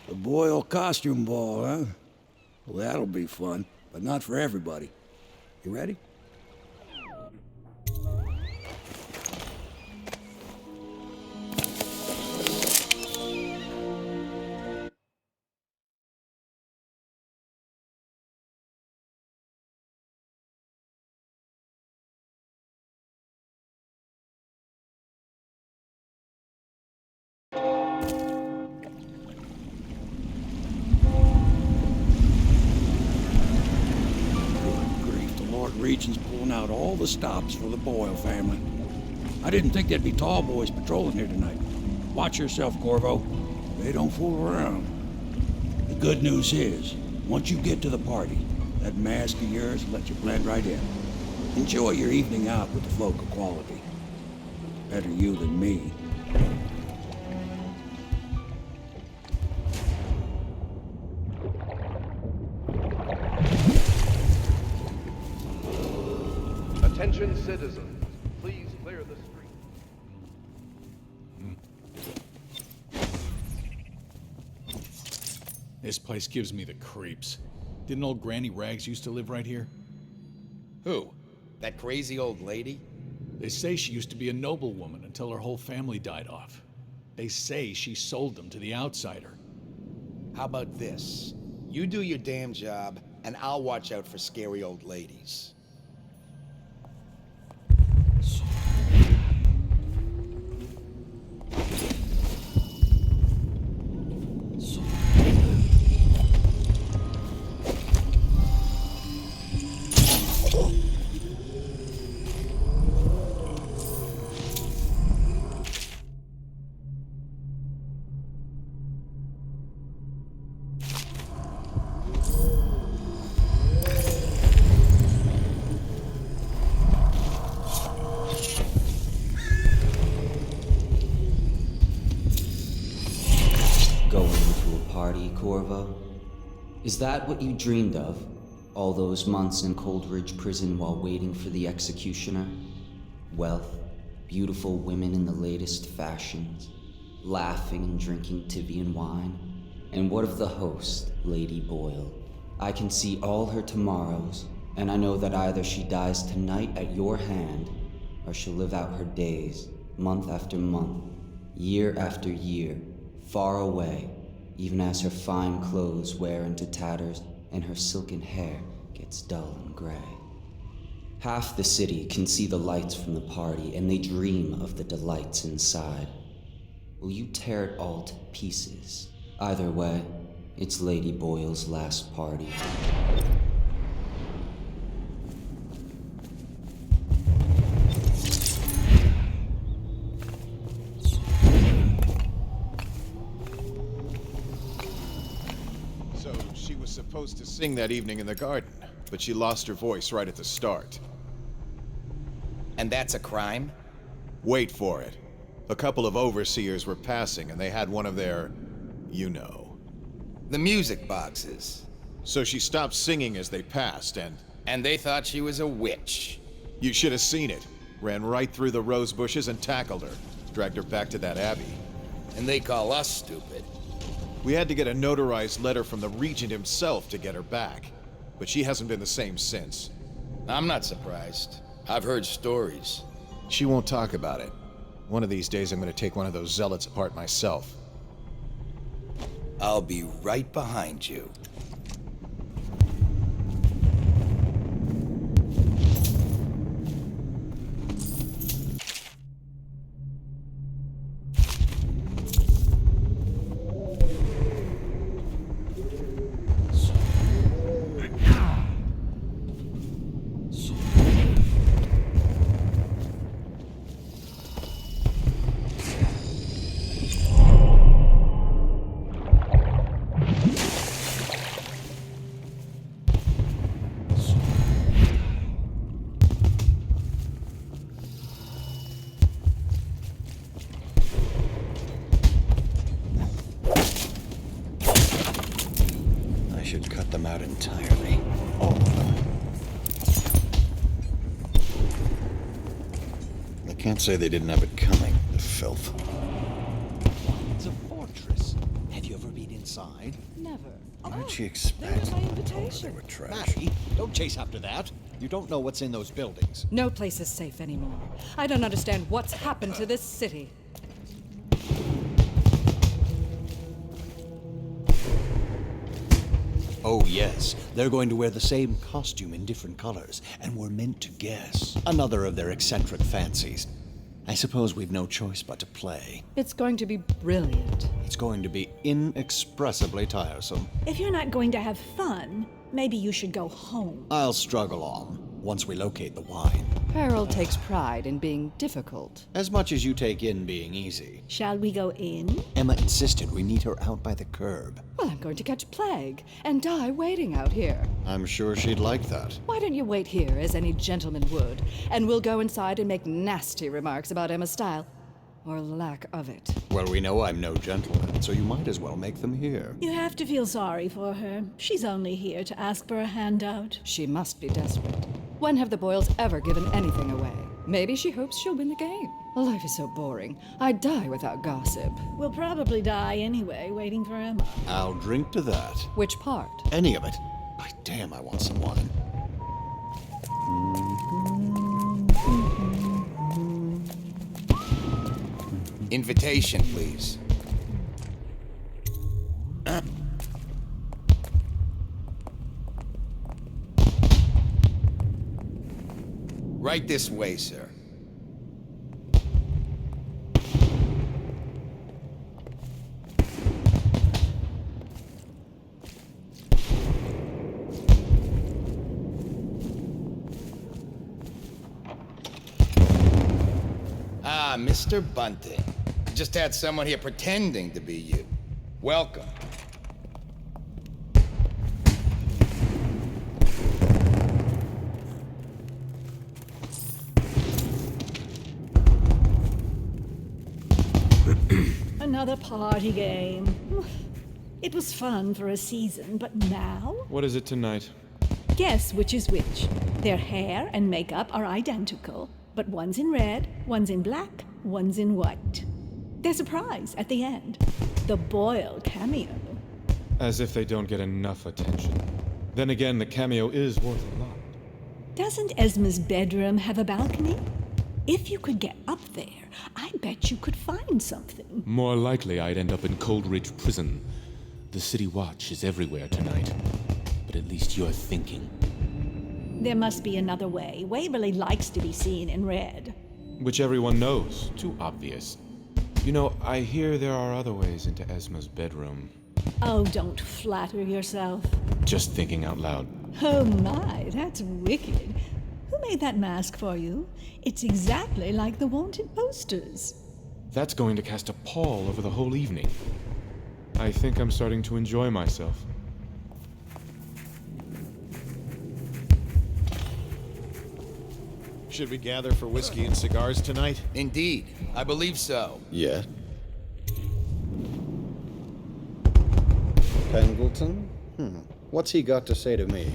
The Boyle costume ball, huh? Well, that'll be fun, but not for everybody. You ready? Regent's pulling out all the stops for the Boyle family. I didn't think there'd be tall boys patrolling here tonight. Watch yourself, Corvo. They don't fool around. The good news is, once you get to the party, that mask of yours will let you blend right in. Enjoy your evening out with the folk of quality. Better you than me. Attention citizens, please clear the street. This place gives me the creeps. Didn't old Granny Rags used to live right here? Who? That crazy old lady? They say she used to be a noblewoman until her whole family died off. They say she sold them to the outsider. How about this? You do your damn job, and I'll watch out for scary old ladies. Going to a party, Corvo? Is that what you dreamed of? All those months in Coldridge Prison while waiting for the executioner? Wealth, beautiful women in the latest fashions, laughing and drinking Tibian wine? And what of the host, Lady Boyle? I can see all her tomorrows, and I know that either she dies tonight at your hand, or she'll live out her days, month after month, year after year, far away, even as her fine clothes wear into tatters and her silken hair gets dull and gray. Half the city can see the lights from the party, and they dream of the delights inside. Will you tear it all to pieces? Either way, it's Lady Boyle's last party. She was supposed to sing that evening in the garden, but she lost her voice right at the start. And that's a crime? Wait for it. A couple of overseers were passing, and they had one of their, you know. The music boxes. So she stopped singing as they passed, and... And they thought she was a witch. You should have seen it. Ran right through the rose bushes and tackled her. Dragged her back to that abbey. And they call us stupid. We had to get a notarized letter from the Regent himself to get her back. But she hasn't been the same since. I'm not surprised. I've heard stories. She won't talk about it. One of these days I'm gonna take one of those zealots apart myself. I'll be right behind you. Should cut them out entirely. All of them. I can't say they didn't have it coming, the filth. It's a fortress. Have you ever been inside. Never. Why'd she They expect? got my invitation. They were trash. Maddie, don't chase after that. You don't know what's in those buildings. No place is safe anymore. I don't understand what's happened to this city. Oh, yes. They're going to wear the same costume in different colors, and we're meant to guess. Another of their eccentric fancies. I suppose we've no choice but to play. It's going to be brilliant. It's going to be inexpressibly tiresome. If you're not going to have fun, maybe you should go home. I'll struggle on, once we locate the wine. Harold takes pride in being difficult. As much as you take in being easy. Shall we go in? Emma insisted we meet her out by the curb. Well, I'm going to catch plague and die waiting out here. I'm sure she'd like that. Why don't you wait here, as any gentleman would, and we'll go inside and make nasty remarks about Emma's style, or lack of it. Well, we know I'm no gentleman, so you might as well make them here. You have to feel sorry for her. She's only here to ask for a handout. She must be desperate. When have the Boyles ever given anything away? Maybe she hopes she'll win the game. Life is so boring. I'd die without gossip. We'll probably die anyway, waiting for Emma. I'll drink to that. Which part? Any of it. By damn, I want some wine. Invitation, please. Right this way, sir. Ah, Mr. Bunting. Just had someone here pretending to be you. Welcome. Another party game. It was fun for a season, but now? What is it tonight? Guess which is which. Their hair and makeup are identical, but one's in red, one's in black, one's in white. There's a prize at the end. The Boyle cameo. As if they don't get enough attention. Then again, the cameo is worth a lot. Doesn't Esma's bedroom have a balcony? If you could get up there, I bet you could find something. More likely I'd end up in Coldridge Prison. The City Watch is everywhere tonight. But at least you're thinking. There must be another way. Waverly likes to be seen in red. Which everyone knows. Too obvious. You know, I hear there are other ways into Esma's bedroom. Oh, don't flatter yourself. Just thinking out loud. Oh my, that's wicked. Who made that mask for you? It's exactly like the wanted posters. That's going to cast a pall over the whole evening. I think I'm starting to enjoy myself. Should we gather for whiskey and cigars tonight? Indeed, I believe so. Yeah. Pendleton? What's he got to say to me?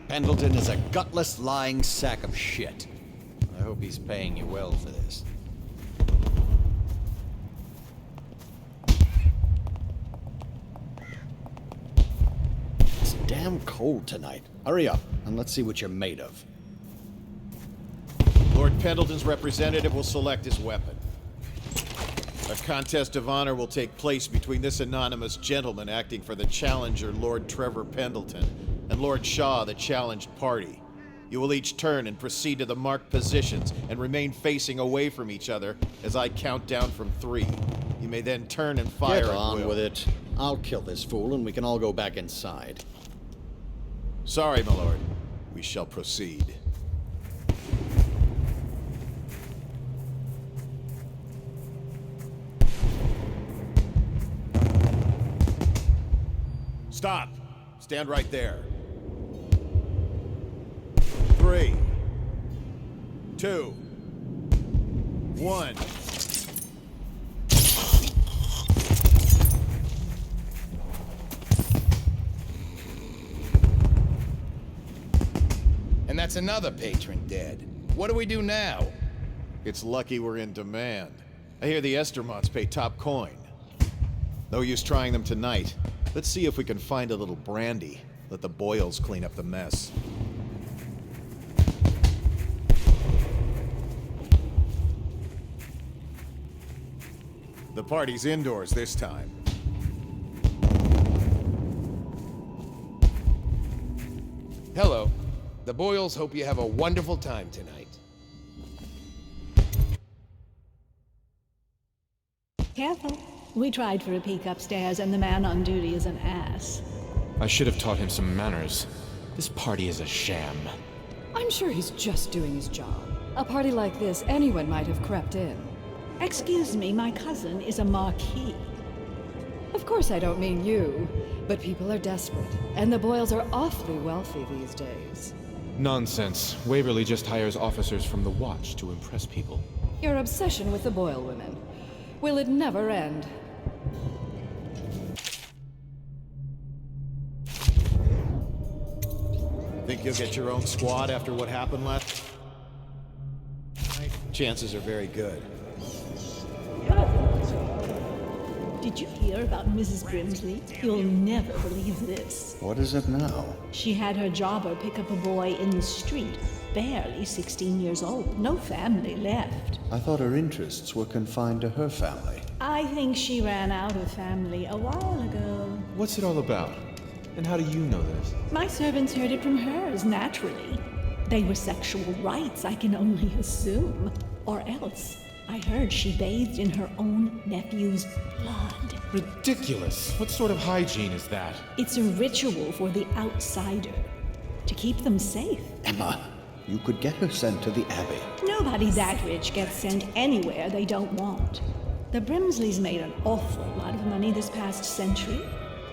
Pendleton is a gutless, lying sack of shit. I hope he's paying you well for this. It's damn cold tonight. Hurry up, and let's see what you're made of. Lord Pendleton's representative will select his weapon. A contest of honor will take place between this anonymous gentleman acting for the challenger, Lord Trevor Pendleton, and Lord Shaw, the challenged party. You will each turn and proceed to the marked positions and remain facing away from each other as I count down from 3. You may then turn and fire Get at on will. with it. I'll kill this fool and we can all go back inside. Sorry, my lord. We shall proceed. Stop! Stand right there. 3, 2, 1. And that's another patron dead. What do we do now? It's lucky we're in demand. I hear the Estermonts pay top coin. No use trying them tonight. Let's see if we can find a little brandy. Let the boils clean up the mess. The party's indoors this time. Hello. The Boyles hope you have a wonderful time tonight. Careful. We tried for a peek upstairs, and the man on duty is an ass. I should have taught him some manners. This party is a sham. I'm sure he's just doing his job. A party like this, anyone might have crept in. Excuse me, my cousin is a marquis. Of course I don't mean you, but people are desperate, and the Boyles are awfully wealthy these days. Nonsense. Waverly just hires officers from the Watch to impress people. Your obsession with the Boyle women. Will it never end? Think you'll get your own squad after what happened last night? Chances are very good. Did you hear about Mrs. Brimsley? You'll never believe this. What is it now? She had her jobber pick up a boy in the street, barely 16 years old, no family left. I thought her interests were confined to her family. I think she ran out of family a while ago. What's it all about? And how do you know this? My servants heard it from hers, naturally. They were sexual rights, I can only assume. Or else, I heard she bathed in her own nephew's blood. Ridiculous. What sort of hygiene is that? It's a ritual for the outsider, to keep them safe. Emma, you could get her sent to the Abbey. Nobody that rich gets sent anywhere they don't want. The Brimsleys made an awful lot of money this past century.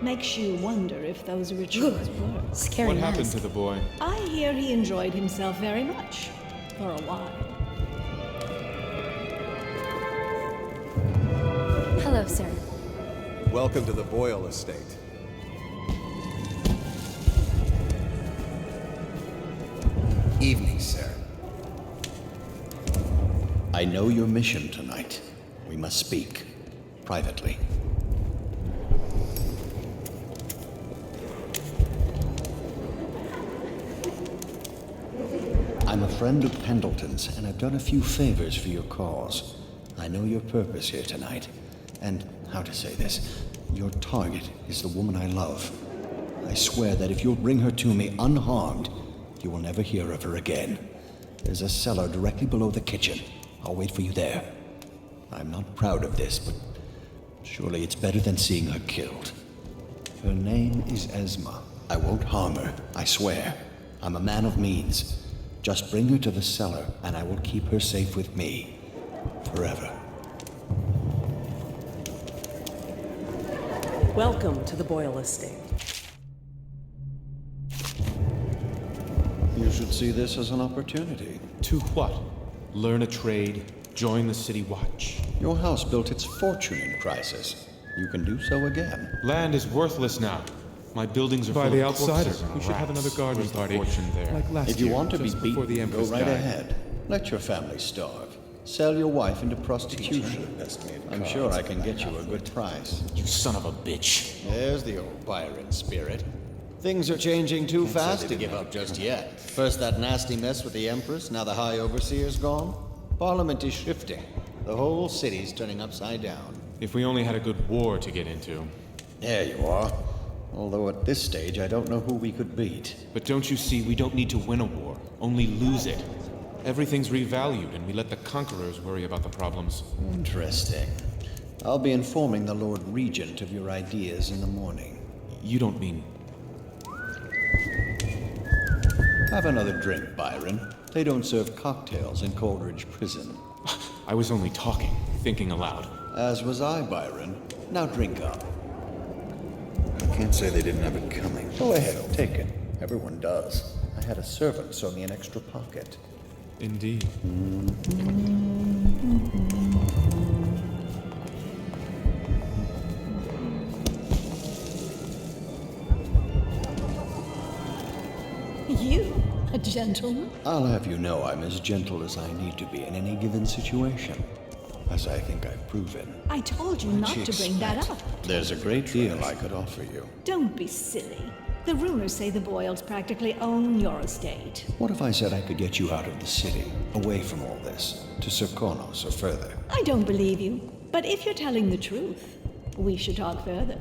Makes you wonder if those rituals work. Scary What mask. happened to the boy? I hear he enjoyed himself very much. For a while. Hello, sir. Welcome to the Boyle estate. Evening, sir. I know your mission tonight. We must speak privately. I'm a friend of Pendleton's, and I've done a few favors for your cause. I know your purpose here tonight, and how to say this, your target is the woman I love. I swear that if you'll bring her to me unharmed, you will never hear of her again. There's a cellar directly below the kitchen. I'll wait for you there. I'm not proud of this, but surely it's better than seeing her killed. Her name is Esma. I won't harm her, I swear. I'm a man of means. Just bring her to the cellar, and I will keep her safe with me. Forever. Welcome to the Boyle estate. You should see this as an opportunity. To what? Learn a trade? Join the City Watch? Your house built its fortune in crisis. You can do so again. Land is worthless now. My buildings are By full the of outsider. corpses and We should have rats. another garden Where's the party. fortune there? Like last If you year, want to be just before the beaten, go Empress right died. ahead. Let your family starve. Sell your wife into prostitution. I'm sure I can get you a good price. You son of a bitch. There's the old Byron spirit. Things are changing too fast to give up just yet. First that nasty mess with the Empress, now the High Overseer's gone. Parliament is shifting. The whole city's turning upside down. If we only had a good war to get into. There you are. Although at this stage, I don't know who we could beat. But don't you see, we don't need to win a war, only lose it. Everything's revalued, and we let the conquerors worry about the problems. Interesting. I'll be informing the Lord Regent of your ideas in the morning. You don't mean... Have another drink, Byron. They don't serve cocktails in Coleridge Prison. I was only talking, thinking aloud. As was I, Byron. Now drink up. I can't say they didn't have it coming. Go ahead, take it. Everyone does. I had a servant sew me an extra pocket. Indeed. You, a gentleman? I'll have you know I'm as gentle as I need to be in any given situation. as I think I've proven. I told you not to bring that up. There's a great deal I could offer you. Don't be silly. The rumors say the Boyles practically own your estate. What if I said I could get you out of the city, away from all this, to Serkonos or further? I don't believe you, but if you're telling the truth, we should talk further,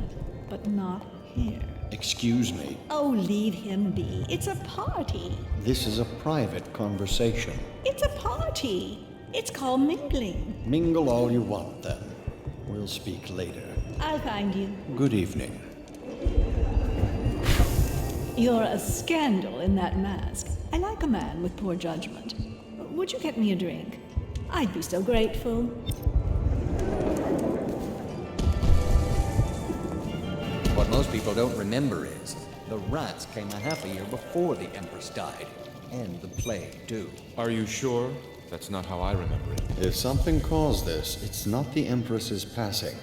but not here. Excuse me. Oh, leave him be. It's a party. This is a private conversation. It's a party. It's called mingling. Mingle all you want, then. We'll speak later. I'll find you. Good evening. You're a scandal in that mask. I like a man with poor judgment. Would you get me a drink? I'd be so grateful. What most people don't remember is the rats came a half a year before the Empress died. And the plague, too. Are you sure? That's not how I remember it. If something caused this, it's not the Empress's passing.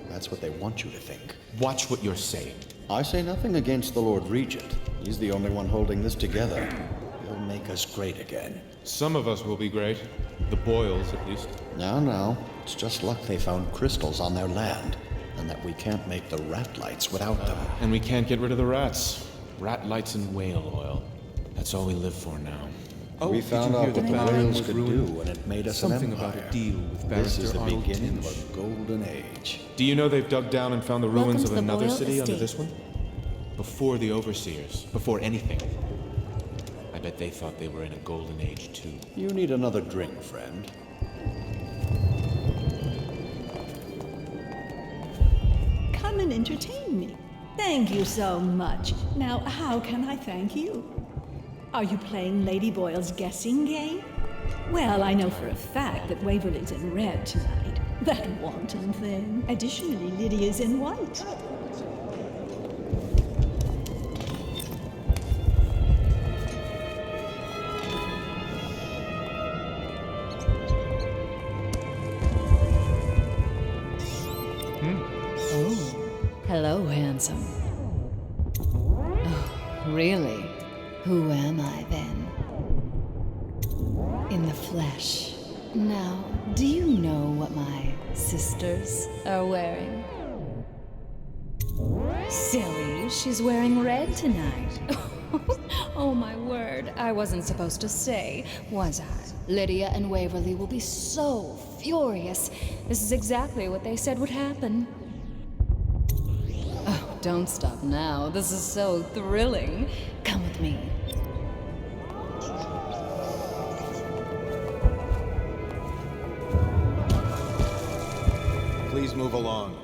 That's what they want you to think. Watch what you're saying. I say nothing against the Lord Regent. He's the only one holding this together. He'll make us great again. Some of us will be great. The Boyles, at least. Now. It's just luck they found crystals on their land, and that we can't make the rat lights without them. And we can't get rid of the rats. Rat lights and whale oil. That's all we live for now. We found out what the Boyles could do, and it made us Something an empire. about a deal with This is Barrister the Arnold beginning Tinch. of a golden age. Do you know they've dug down and found the Welcome ruins to of the another Boyle city under estate. this one? Before the Overseers, before anything. I bet they thought they were in a golden age, too. You need another drink, friend. Come and entertain me. Thank you so much. Now, how can I thank you? Are you playing Lady Boyle's guessing game? Well, I know for a fact that Waverly's in red tonight. That wanton thing. Additionally, Lydia's in white. Hello, handsome. Oh, really? Who am I then? In the flesh. Now, do you know what my sisters are wearing? Silly, she's wearing red tonight. Oh my word, I wasn't supposed to say, was I? Lydia and Waverly will be so furious. This is exactly what they said would happen. Oh, don't stop now. This is so thrilling. Come with me. Please move along.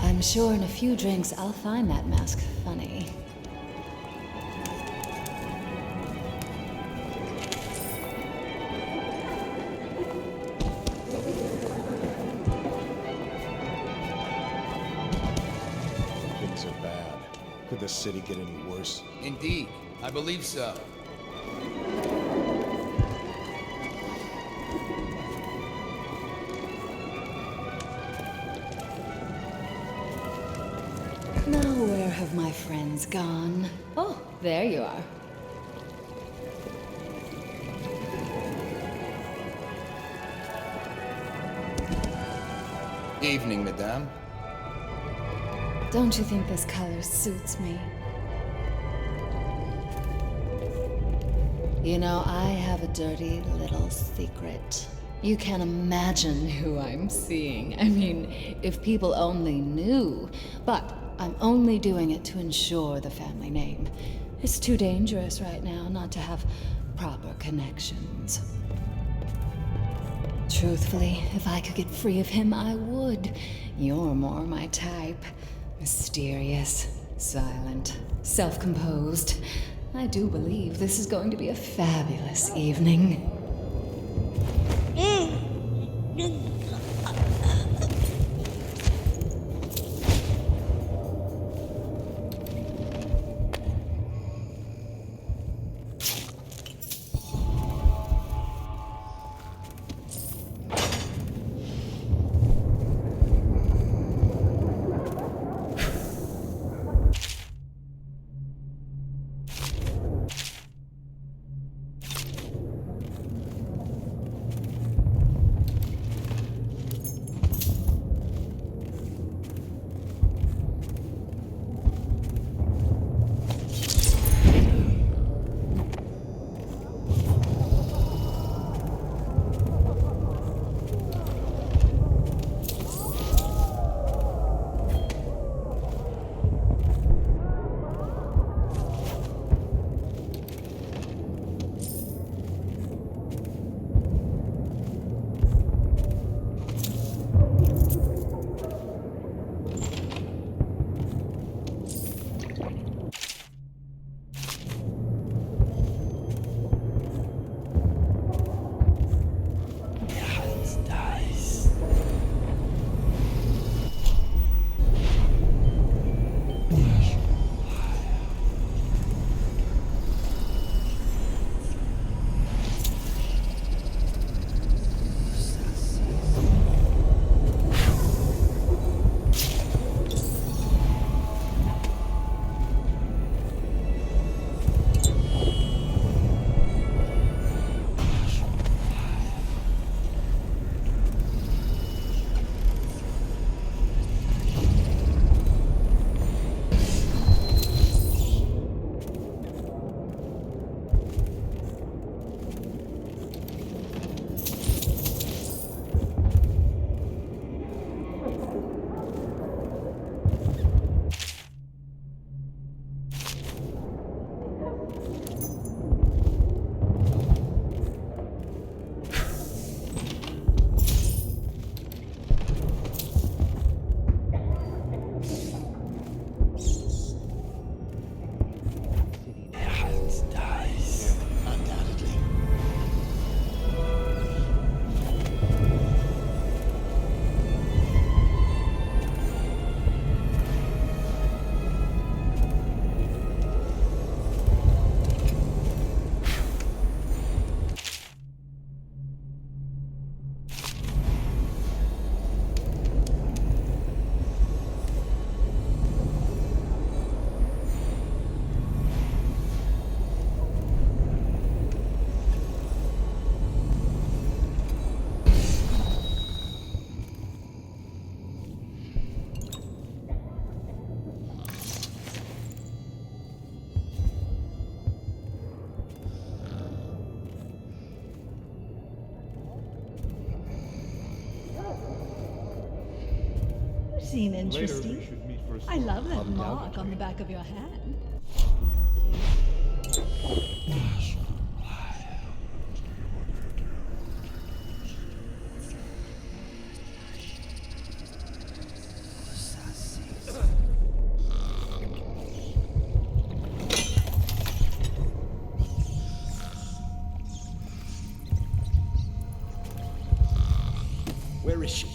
I'm sure in a few drinks I'll find that mask funny. Things are bad. Could the city get any worse? Indeed, I believe so. Now where have my friends gone? Oh, there you are. Evening, madame. Don't you think this color suits me? You know, I have a dirty little secret. You can't imagine who I'm seeing. I mean, if people only knew. But I'm only doing it to ensure the family name. It's too dangerous right now not to have proper connections. Truthfully, if I could get free of him, I would. You're more my type. Mysterious, silent, self-composed. I do believe this is going to be a fabulous evening. seem interesting. I love that mark on the back of your hand. Where is she?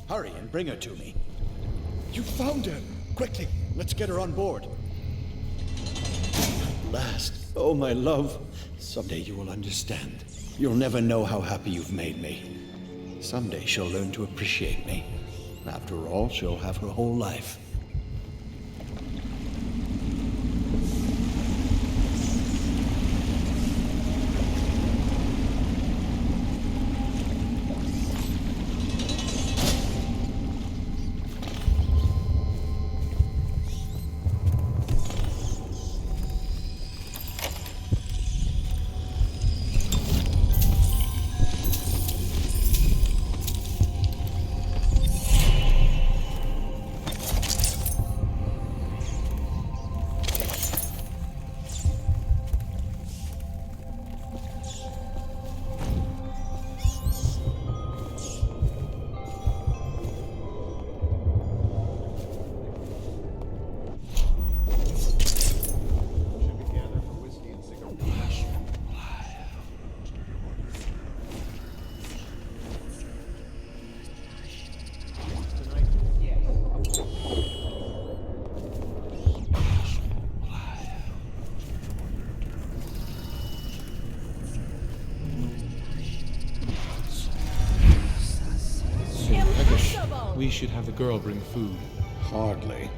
Hurry and bring her to me. You found her! Quickly, let's get her on board. At last. Oh, my love. Someday you will understand. You'll never know how happy you've made me. Someday she'll learn to appreciate me. After all, she'll have her whole life. We should have the girl bring food. Hardly.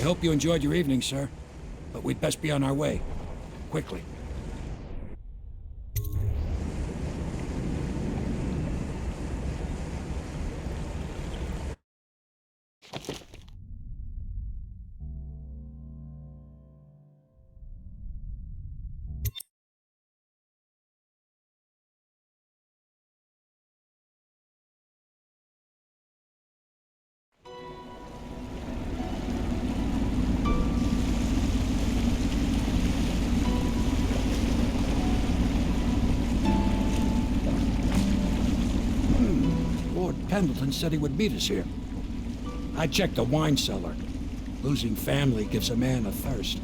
I hope you enjoyed your evening, sir. But we'd best be on our way. Quickly. Lord Pendleton said he would meet us here. I checked the wine cellar. Losing family gives a man a thirst.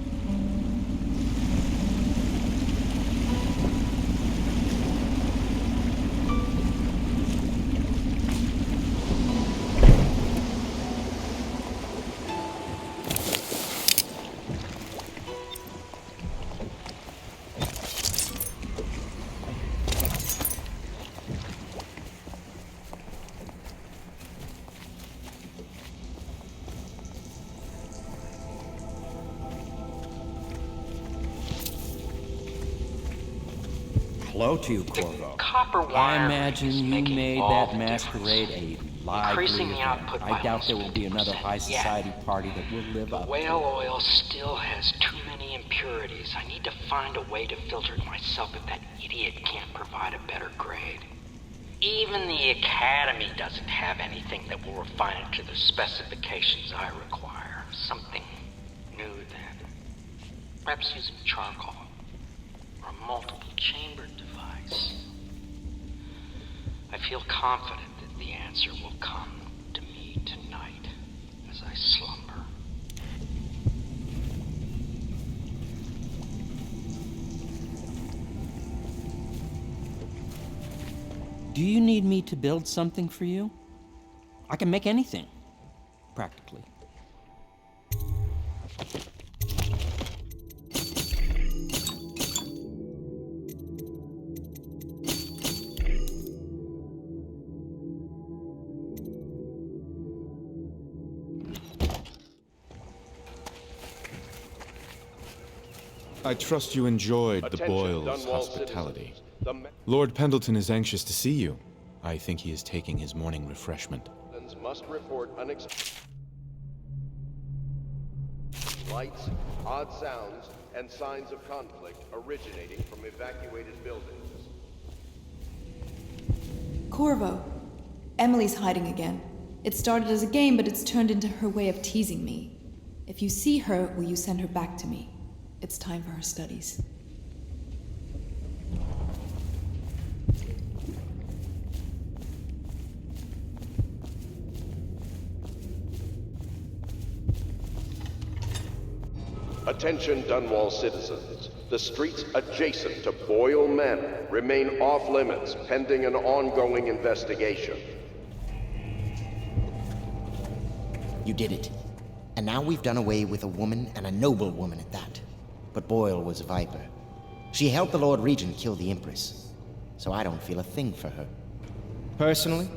Hello to you, Corvo. Copper wire I imagine is you making made all that the masquerade a lively Increasing the event. output by I doubt almost there will be another 50%. high society party that will live up. Whale oil still has too many impurities. I need to find a way to filter it myself if that idiot can't provide a better grade. Even the Academy doesn't have anything that will refine it to the specifications I require. Something new then. Perhaps using charcoal. Or a multiple chambered device. I feel confident that the answer will come to me tonight as I slumber. Do you need me to build something for you? I can make anything, practically. I trust you enjoyed the Attention, Boyle's Dunwall hospitality. citizens. The Lord Pendleton is anxious to see you. I think he is taking his morning refreshment. citizens must report unexpected lights, odd sounds, and signs of conflict originating from evacuated buildings. Corvo. Emily's hiding again. It started as a game, but it's turned into her way of teasing me. If you see her, will you send her back to me? It's time for her studies. Attention Dunwall citizens. The streets adjacent to Boyle Manor remain off limits pending an ongoing investigation. You did it. And now we've done away with a woman, and a noble woman at that. But Boyle was a viper. She helped the Lord Regent kill the Empress. So I don't feel a thing for her. Personally,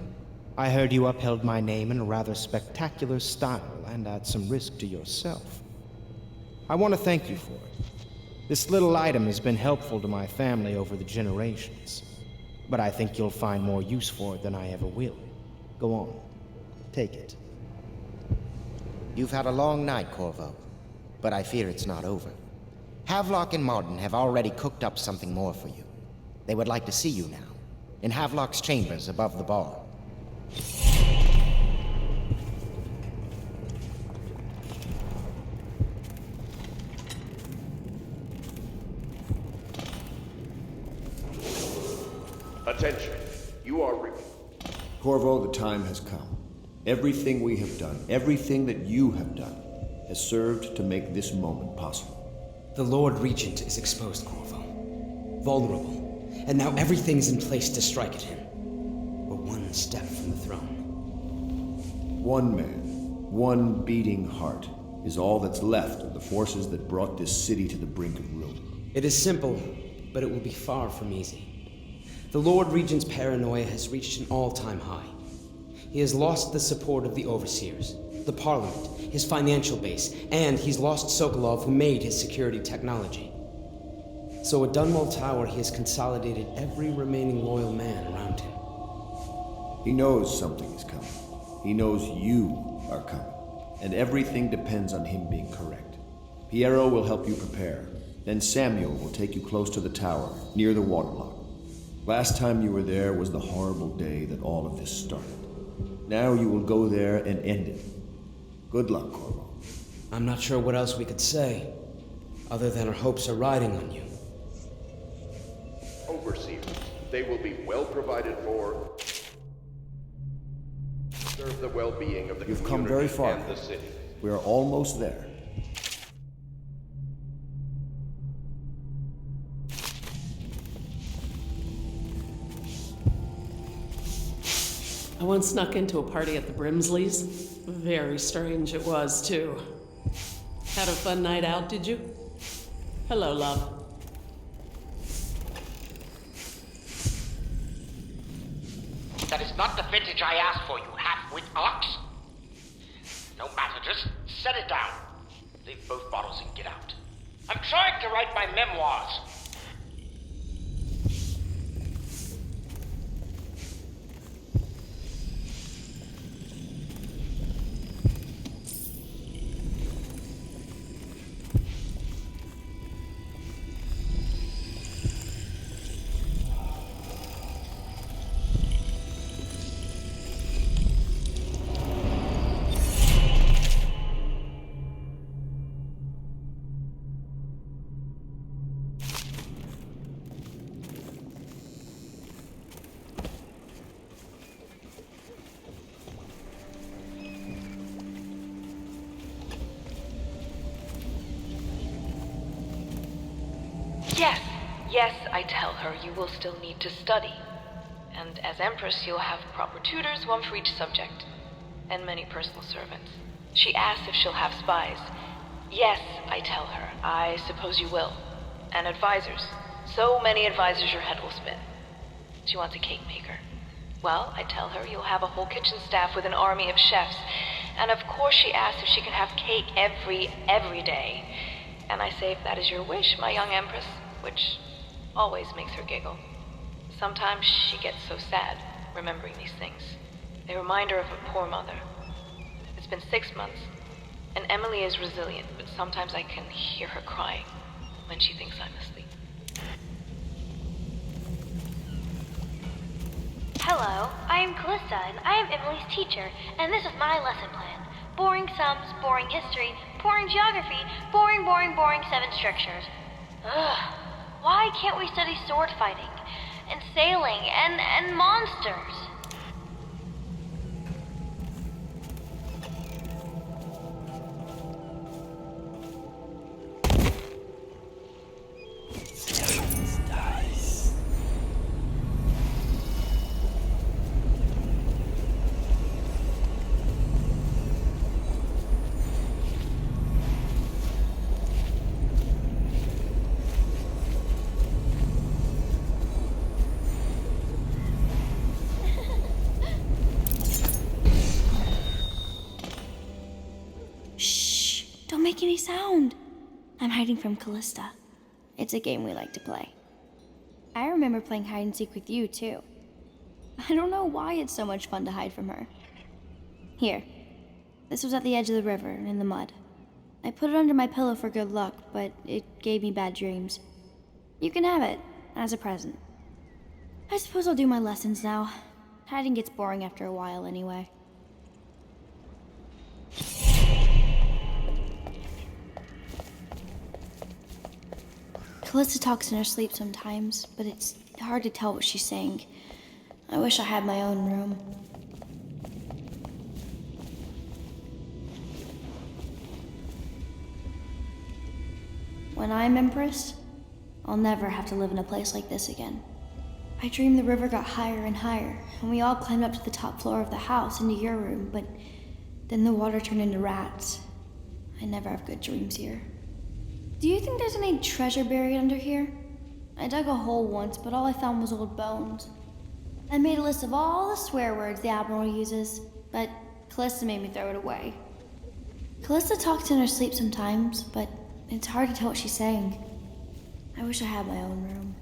I heard you upheld my name in a rather spectacular style and at some risk to yourself. I want to thank you for it. This little item has been helpful to my family over the generations, but I think you'll find more use for it than I ever will. Go on. Take it. You've had a long night, Corvo, but I fear it's not over. Havelock and Martin have already cooked up something more for you. They would like to see you now, in Havelock's chambers above the bar. Attention. You are Corvo, the time has come. Everything we have done, everything that you have done, has served to make this moment possible. The Lord Regent is exposed, Corvo. Vulnerable. And now everything's in place to strike at him. We're one step from the throne. One man, one beating heart, is all that's left of the forces that brought this city to the brink of ruin. It is simple, but it will be far from easy. The Lord Regent's paranoia has reached an all-time high. He has lost the support of the Overseers, the Parliament, his financial base, and he's lost Sokolov, who made his security technology. So at Dunwall Tower, he has consolidated every remaining loyal man around him. He knows something is coming. He knows you are coming. And everything depends on him being correct. Piero will help you prepare. Then Samuel will take you close to the tower, near the waterlock. Last time you were there was the horrible day that all of this started. Now you will go there and end it. Good luck, Corvo. I'm not sure what else we could say, other than our hopes are riding on you. Overseers. They will be well provided for. Serve the well-being of the You've community come very far. and the city. We are almost there. I once snuck into a party at the Brimsleys. Very strange it was, too. Had a fun night out, did you? Hello, love. That is not the vintage I asked for, you half-wit ox. No matter, just set it down. Leave both bottles and get out. I'm trying to write my memoirs. Yes, I tell her you will still need to study. And as Empress, you'll have proper tutors, one for each subject. And many personal servants. She asks if she'll have spies. Yes, I tell her. I suppose you will. And advisors. So many advisors your head will spin. She wants a cake maker. Well, I tell her you'll have a whole kitchen staff with an army of chefs. And of course she asks if she can have cake every day. And I say if that is your wish, my young Empress, which always makes her giggle. Sometimes she gets so sad, remembering these things. They remind her of her poor mother. It's been 6 months, and Emily is resilient, but sometimes I can hear her crying when she thinks I'm asleep. Hello, I am Callista, and I am Emily's teacher, and this is my lesson plan. Boring sums, boring history, boring geography, boring 7 strictures. Ugh, why can't we study sword fighting, and sailing, and monsters? Don't make any sound. I'm hiding from Callista. It's a game we like to play. I remember playing hide and seek with you, too. I don't know why it's so much fun to hide from her. Here. This was at the edge of the river, in the mud. I put it under my pillow for good luck, but it gave me bad dreams. You can have it, as a present. I suppose I'll do my lessons now. Hiding gets boring after a while, anyway. Callista talks in her sleep sometimes, but it's hard to tell what she's saying. I wish I had my own room. When I'm Empress, I'll never have to live in a place like this again. I dreamed the river got higher and higher, and we all climbed up to the top floor of the house into your room, but then the water turned into rats. I never have good dreams here. Do you think there's any treasure buried under here? I dug a hole once, but all I found was old bones. I made a list of all the swear words the Admiral uses, but Callista made me throw it away. Callista talks in her sleep sometimes, but it's hard to tell what she's saying. I wish I had my own room.